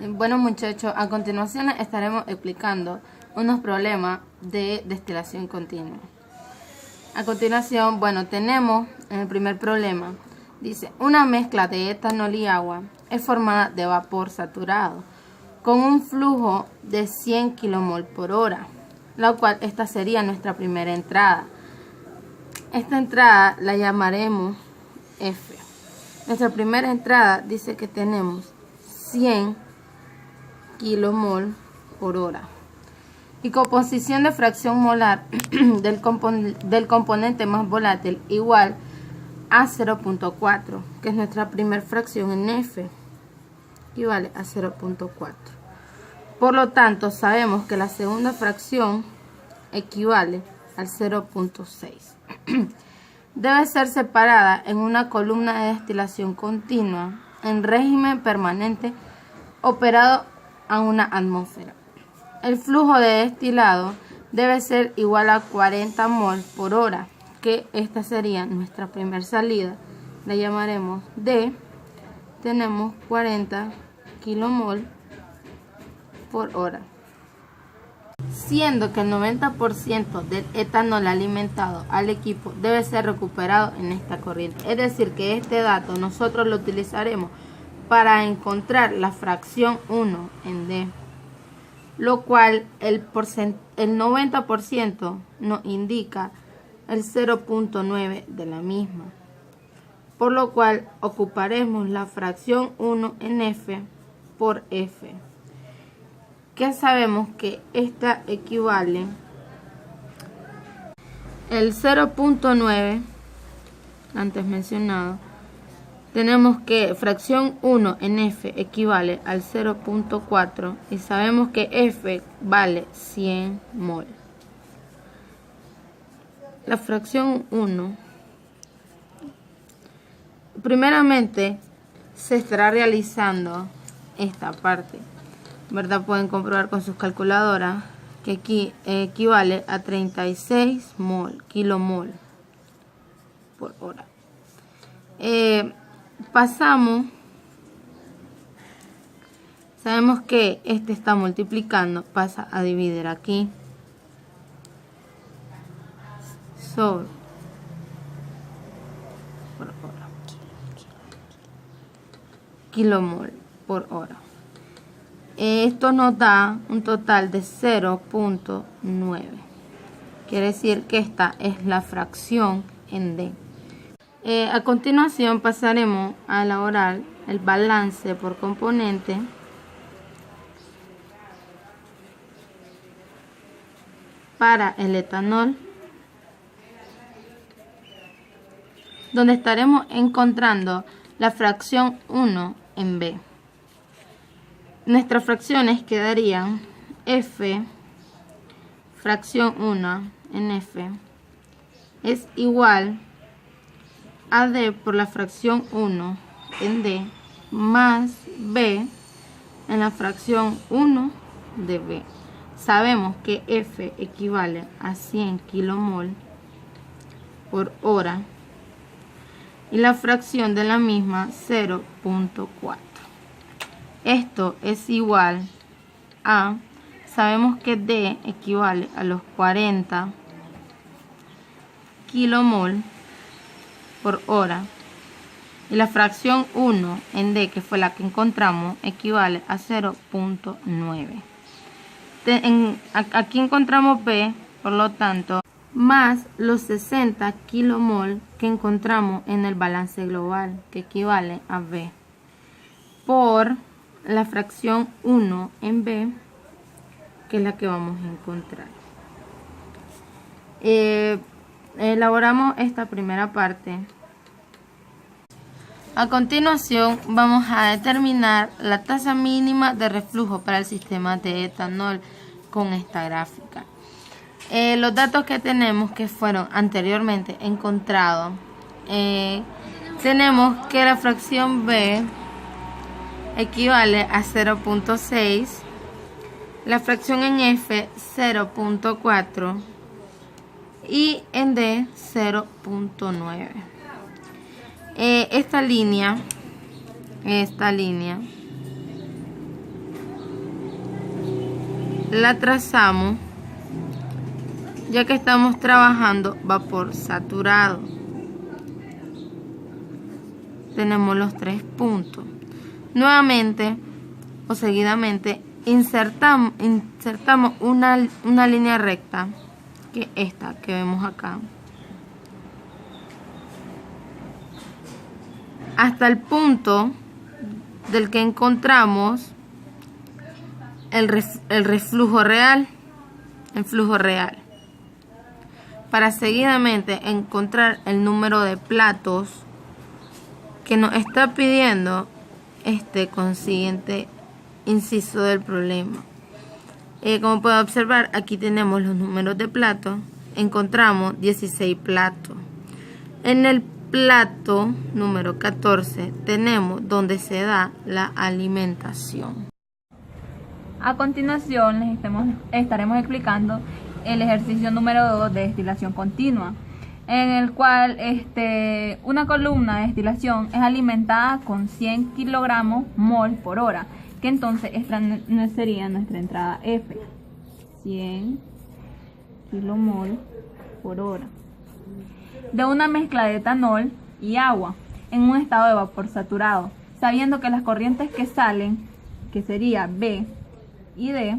Bueno muchachos, a continuación estaremos explicando unos problemas de destilación continua. A continuación, tenemos en el primer problema, dice, una mezcla de etanol y agua es formada de vapor saturado con un flujo de 100 kmol por hora, la cual esta sería nuestra primera entrada. Esta entrada la llamaremos F. Nuestra primera entrada dice que tenemos 100 kmol por hora. Y composición de fracción molar del componente más volátil igual a 0.4, que es nuestra primera fracción en F, equivale a 0.4. Por lo tanto, sabemos que la segunda fracción equivale al 0.6. Debe ser separada en una columna de destilación continua en régimen permanente operado a una atmósfera. El flujo de destilado debe ser igual a 40 mol por hora, que esta sería nuestra primera salida. La llamaremos D. Tenemos 40 kilomol por hora. Siendo que el 90% del etanol alimentado al equipo debe ser recuperado en esta corriente. Es decir, que este dato nosotros lo utilizaremos para encontrar la fracción 1 en D, lo cual el 90% nos indica el 0.9 de la misma, por lo cual ocuparemos la fracción 1 en F por F, que sabemos que esta equivale el 0.9 antes mencionado. Tenemos que fracción 1 en F equivale al 0.4 y sabemos que F vale 100 mol. La fracción 1 primeramente se estará realizando esta parte, ¿verdad? Pueden comprobar con sus calculadoras que aquí equivale a 36 kilomol por hora. Pasamos, sabemos que este está multiplicando, pasa a dividir aquí sobre por hora, kilomol por hora. Esto nos da un total de 0.9, quiere decir que esta es la fracción en D. A continuación pasaremos a elaborar el balance por componente para el etanol, donde estaremos encontrando la fracción 1 en B. Nuestras fracciones quedarían F, fracción 1 en F, es igual a D por la fracción 1 en D más B en la fracción 1 de B. Sabemos que F equivale a 100 kilomol por hora y la fracción de la misma 0.4. Esto es igual a, sabemos que D equivale a los 40 kilomol por hora y la fracción 1 en D, que fue la que encontramos, equivale a 0.9. Aquí encontramos B, por lo tanto, más los 60 kilomol que encontramos en el balance global, que equivale a B, por la fracción 1 en B, que es la que vamos a encontrar. Elaboramos esta primera parte. A continuación vamos a determinar la tasa mínima de reflujo para el sistema de etanol con esta gráfica. Los datos que tenemos que fueron anteriormente encontrados, tenemos que la fracción B equivale a 0.6, la fracción en F 0.4 y en D 0.9. Esta línea la trazamos, ya que estamos trabajando vapor saturado. Tenemos los 3 puntos. Nuevamente o seguidamente insertamos una línea recta, que es esta que vemos acá, hasta el punto del que encontramos el flujo real, para seguidamente encontrar el número de platos que nos está pidiendo este consiguiente inciso del problema. Como pueden observar, aquí tenemos los números de platos. Encontramos 16 platos. En el plato número 14 tenemos donde se da la alimentación. A continuación les estaremos explicando el ejercicio número 2 de destilación continua, en el cual una columna de destilación es alimentada con 100 kilogramos mol por hora, que entonces esta sería nuestra entrada F, 100 kilomol por hora, de una mezcla de etanol y agua en un estado de vapor saturado, sabiendo que las corrientes que salen, que sería B y D,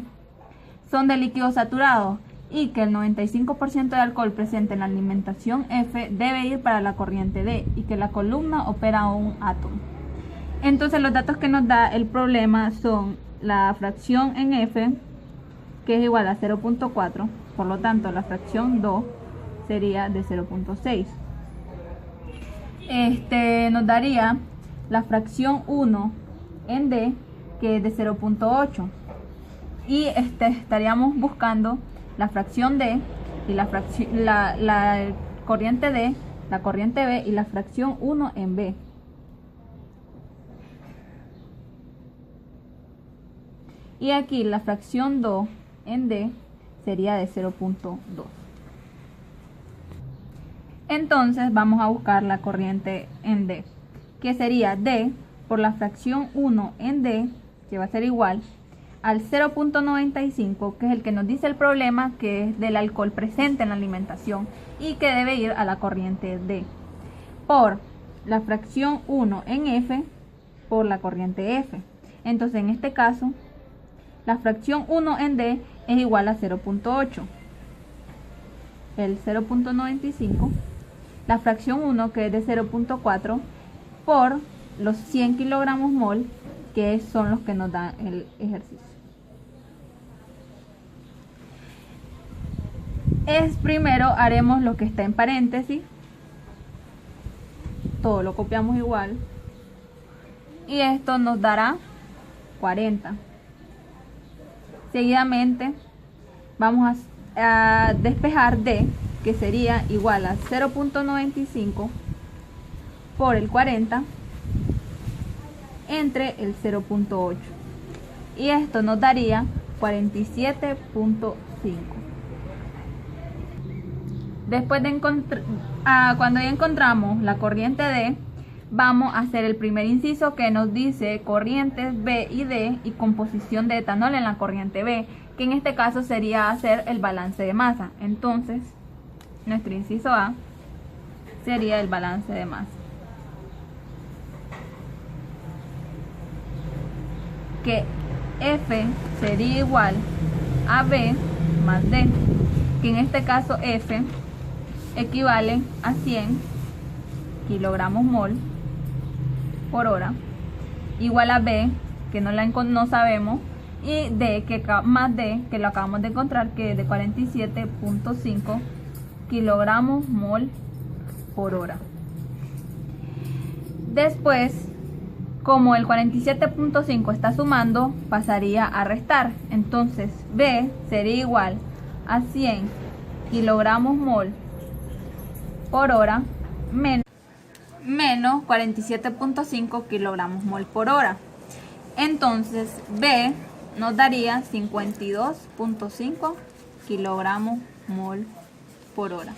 son de líquido saturado, y que el 95% de alcohol presente en la alimentación F debe ir para la corriente D, y que la columna opera a un átomo. Entonces los datos que nos da el problema son la fracción en F, que es igual a 0.4, por lo tanto la fracción 2 sería de 0.6. Nos daría la fracción 1 en D, que es de 0.8, y estaríamos buscando la fracción D y la corriente D, la corriente B y la fracción 1 en B. Y aquí la fracción 2 en D sería de 0.2. Entonces vamos a buscar la corriente en D, que sería D por la fracción 1 en D, que va a ser igual al 0.95, que es el que nos dice el problema, que es del alcohol presente en la alimentación y que debe ir a la corriente D, por la fracción 1 en F por la corriente F. Entonces en este caso la fracción 1 en D es igual a 0.8, el 0.95, la fracción 1, que es de 0.4, por los 100 kilogramos mol, que son los que nos dan el ejercicio. Primero haremos lo que está en paréntesis, todo lo copiamos igual, y esto nos dará 40. Seguidamente vamos a despejar D, que sería igual a 0.95 por el 40 entre el 0.8, y esto nos daría 47.5. Después de cuando ya encontramos la corriente D, vamos a hacer el primer inciso, que nos dice corrientes B y D y composición de etanol en la corriente B, que en este caso sería hacer el balance de masa. Entonces nuestro inciso A sería el balance de masa, que F sería igual a B más D, que en este caso F equivale a 100 kilogramos mol por hora, igual a B, que no sabemos, y D, más D, que lo acabamos de encontrar, que es de 47.5 kilogramos mol por hora. Después, como el 47.5 está sumando, pasaría a restar. Entonces B sería igual a 100 kilogramos mol por hora menos 47.5 kilogramos mol por hora. Entonces B nos daría 52.5 kilogramos mol por hora.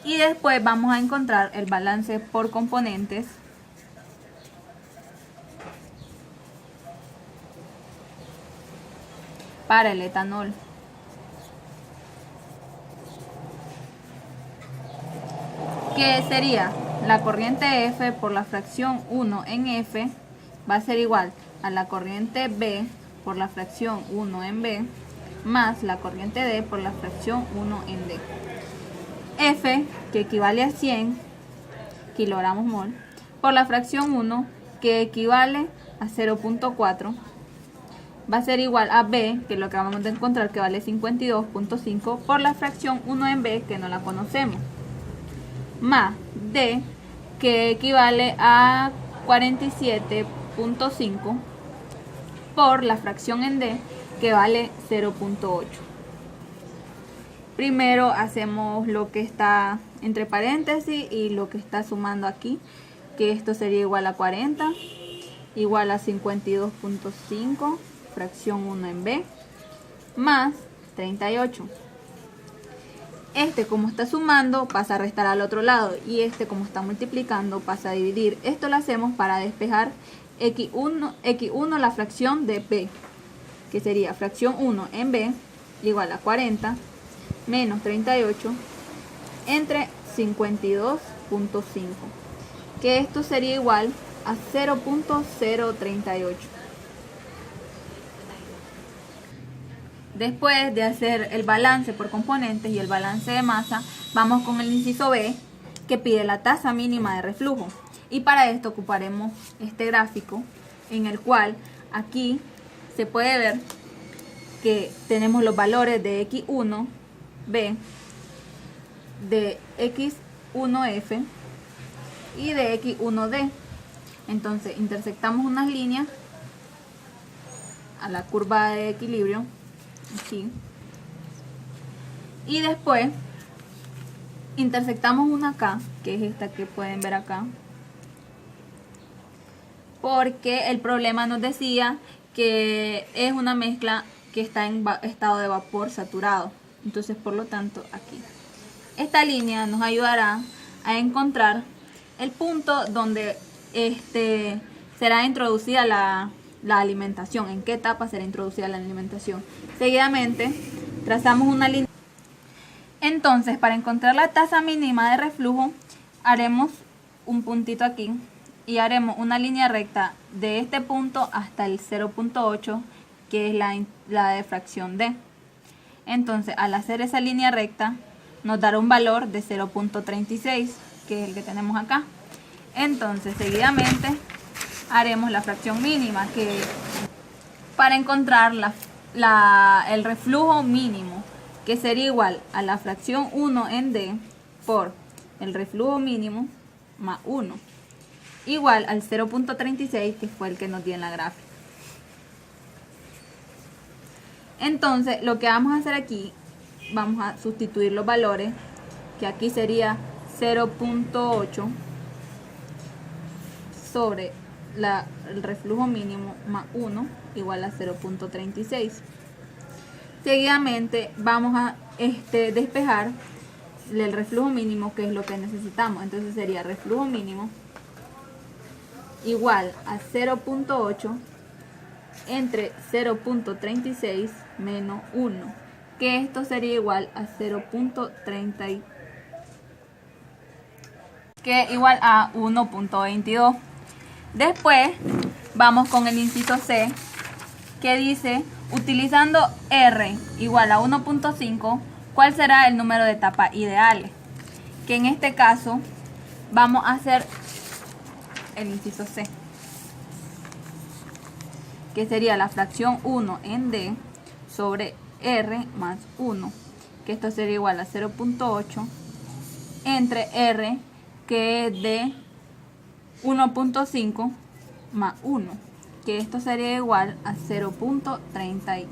Y después vamos a encontrar el balance por componentes, para el etanol. Que sería la corriente F por la fracción 1 en F va a ser igual a la corriente B por la fracción 1 en B más la corriente D por la fracción 1 en D. F, que equivale a 100 kilogramos mol, por la fracción 1, que equivale a 0.4, va a ser igual a B, que es lo que vamos a encontrar, que vale 52.5, por la fracción 1 en B, que no la conocemos, más D, que equivale a 47.5, por la fracción en D, que vale 0.8. Primero hacemos lo que está entre paréntesis y lo que está sumando aquí, que esto sería igual a 40, igual a 52.5, fracción 1 en B, más 38. Este, como está sumando, pasa a restar al otro lado, y este, como está multiplicando, pasa a dividir. Esto lo hacemos para despejar x1 la fracción de b, que sería fracción 1 en b igual a 40 menos 38 entre 52.5, que esto sería igual a 0.038. Después de hacer el balance por componentes y el balance de masa, vamos con el inciso B, que pide la tasa mínima de reflujo. Y para esto ocuparemos este gráfico, en el cual aquí se puede ver que tenemos los valores de X1B, de X1F y de X1D. Entonces intersectamos unas líneas a la curva de equilibrio, aquí, y después intersectamos una acá, que es esta que pueden ver acá, porque el problema nos decía que es una mezcla que está en estado de vapor saturado. Entonces, por lo tanto, aquí esta línea nos ayudará a encontrar el punto donde será introducida la alimentación, en qué etapa será introducida la alimentación. Seguidamente trazamos una línea. Entonces, para encontrar la tasa mínima de reflujo, haremos un puntito aquí y haremos una línea recta de este punto hasta el 0.8, que es la de fracción D. Entonces, al hacer esa línea recta, nos dará un valor de 0.36, que es el que tenemos acá. Entonces, seguidamente haremos la fracción mínima, que para encontrar el reflujo mínimo, que sería igual a la fracción 1 en D por el reflujo mínimo más 1, igual al 0.36, que fue el que nos dio en la gráfica. Entonces, lo que vamos a hacer aquí, vamos a sustituir los valores, que aquí sería 0.8 sobre el reflujo mínimo más 1 igual a 0.36. Seguidamente vamos a despejar el reflujo mínimo, que es lo que necesitamos. Entonces sería reflujo mínimo igual a 0.8 entre 0.36 menos 1, que esto sería igual a 0.30, que igual a 1.22. Después vamos con el inciso C, que dice, utilizando R igual a 1.5, ¿cuál será el número de etapas ideales? Que en este caso vamos a hacer el inciso C, que sería la fracción 1 en D sobre R más 1, que esto sería igual a 0.8 entre R, que es de 1.5 más 1, que esto sería igual a 0.32.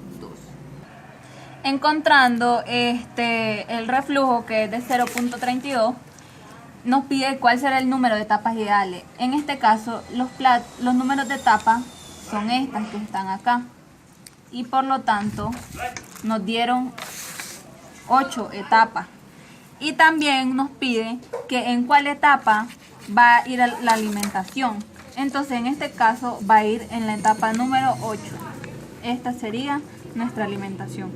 Encontrando el reflujo, que es de 0.32, nos pide cuál será el número de etapas ideales. En este caso, los números de etapas son estas que están acá, y por lo tanto nos dieron 8 etapas. Y también nos pide que en cuál etapa va a ir la alimentación. Entonces, en este caso va a ir en la etapa número 8. esta sería nuestra alimentación.